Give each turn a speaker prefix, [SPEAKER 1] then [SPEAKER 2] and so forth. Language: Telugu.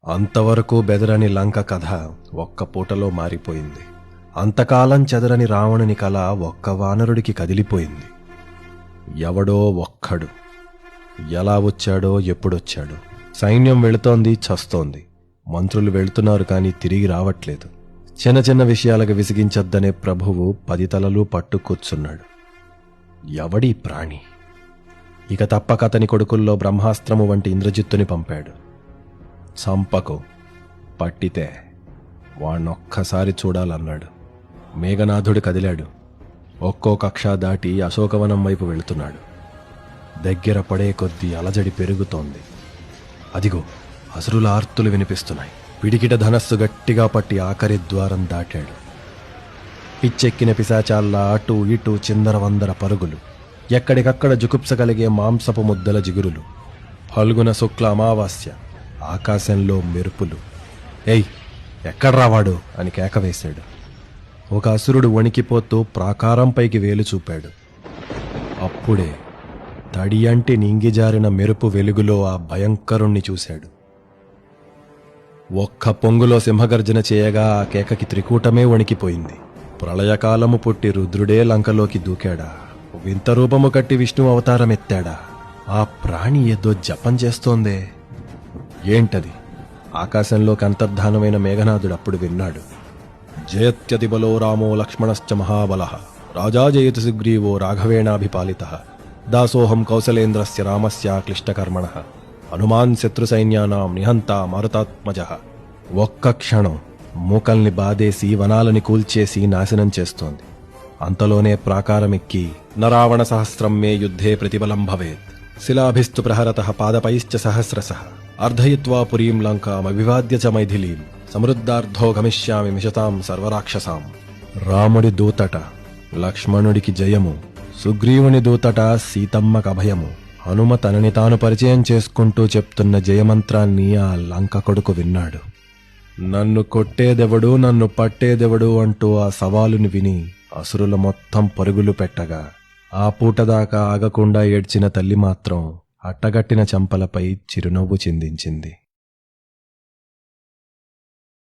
[SPEAKER 1] అంతవరకు బెదరని లంక కథ ఒక్క పూటలో మారిపోయింది. అంతకాలం చెదరని రావణుని కల ఒక్క వానరుడికి కదిలిపోయింది. ఎవడో ఒక్కడు ఎలా వచ్చాడో ఎప్పుడొచ్చాడో. సైన్యం వెళుతోంది, చస్తోంది. మంత్రులు వెళుతున్నారు కానీ తిరిగి రావట్లేదు. చిన్న చిన్న విషయాలకు విసిగించొద్దనే ప్రభువు 10 తలలు పట్టు కూర్చున్నాడు. ఎవడీ ప్రాణి? ఇక తప్పక అతని కొడుకుల్లో బ్రహ్మాస్త్రము వంటి ఇంద్రజిత్తుని పంపాడు. చంపకు, పట్టితే వాణ్ణొక్కసారి చూడాలన్నాడు. మేఘనాథుడు కదిలాడు. ఒక్కో కక్ష దాటి అశోకవనం వైపు వెళుతున్నాడు. దగ్గర పడే కొద్దీ అలజడి పెరుగుతోంది. అదిగో అసురుల ఆర్తులు వినిపిస్తున్నాయి. పిడికిట ధనస్సు గట్టిగా పట్టి ఆఖరి ద్వారం దాటాడు. పిచ్చెక్కిన పిశాచాల్లా అటూ ఇటూ చిందరవందర పరుగులు. ఎక్కడికక్కడ జుగుప్స కలిగే మాంసపు ముద్దల జిగురులు. ఫల్గుణ శుక్ల అమావాస్య. ఆకాశంలో మెరుపులు. ఏయ్, ఎక్కడ్రావాడు అని కేకవేశాడు. ఒక అసురుడు వణికిపోతూ ప్రాకారంపైకి వేలు చూపాడు. అప్పుడే తడియంటి నింగిజారిన మెరుపు వెలుగులో ఆ భయంకరుణ్ణి చూశాడు. ఒక్క పొంగులో సింహగర్జన చేయగా ఆ కేకకి త్రికూటమే వణికిపోయింది. ప్రళయకాలము పుట్టి రుద్రుడే లంకలోకి దూకాడా? వింత రూపము కట్టి విష్ణు అవతారమెత్తాడా? ఆ ప్రాణి ఏదో జపం చేస్తోందే. ఏంటది? ఆకాశంలోకి అంతర్ధానమైన మేఘనాథుడు అప్పుడు విన్నాడు. జయత్యతి బలో రామో లక్ష్మణశ్చ మహాబలః రాజా జయతు సుగ్రీవో రాఘవేణాభిపాలితః దాసోహం కౌసలేంద్రస్య రామస్య క్లిష్టకర్మణః హనుమాన్ శత్రుసైన్యానాం నిహంతా మారుతాత్మజః. ఒక్క క్షణం మూకల్ని బాధేసి వనాలని కూల్చేసి నాశనం చేస్తోంది. అంతలోనే ప్రాకారమెక్కి నరావణ సహస్రం మే యుద్ధే ప్రతిబలం భవేత్ శిలాభిస్తు ప్రహరతః పాదపైశ్చ సహస్రశః అర్ధయిత్వా పురీం లంకామవివాద్య చ మైథిలీం సమృద్ధార్థో గమిష్యామి మిషతాం సర్వరాక్షసాం. రాముడి దూతట లక్ష్మణుడికి జయము, సుగ్రీవుని దూతట సీతమ్మకభయము. హనుమ తనని తాను పరిచయం చేసుకుంటూ చెప్తున్న జయమంత్రాన్ని ఆ లంక కొడుకు విన్నాడు. నన్ను కొట్టేదెవడు, నన్ను పట్టేదెవడు అంటూ ఆ సవాలుని విని అసురుల మొత్తం పరుగులు పెట్టగా ఆ పూటదాకా ఆగకుండా ఏడ్చిన తల్లి మాత్రం అట్టగట్టిన చెంపలపై చిరునవ్వు చిందించింది.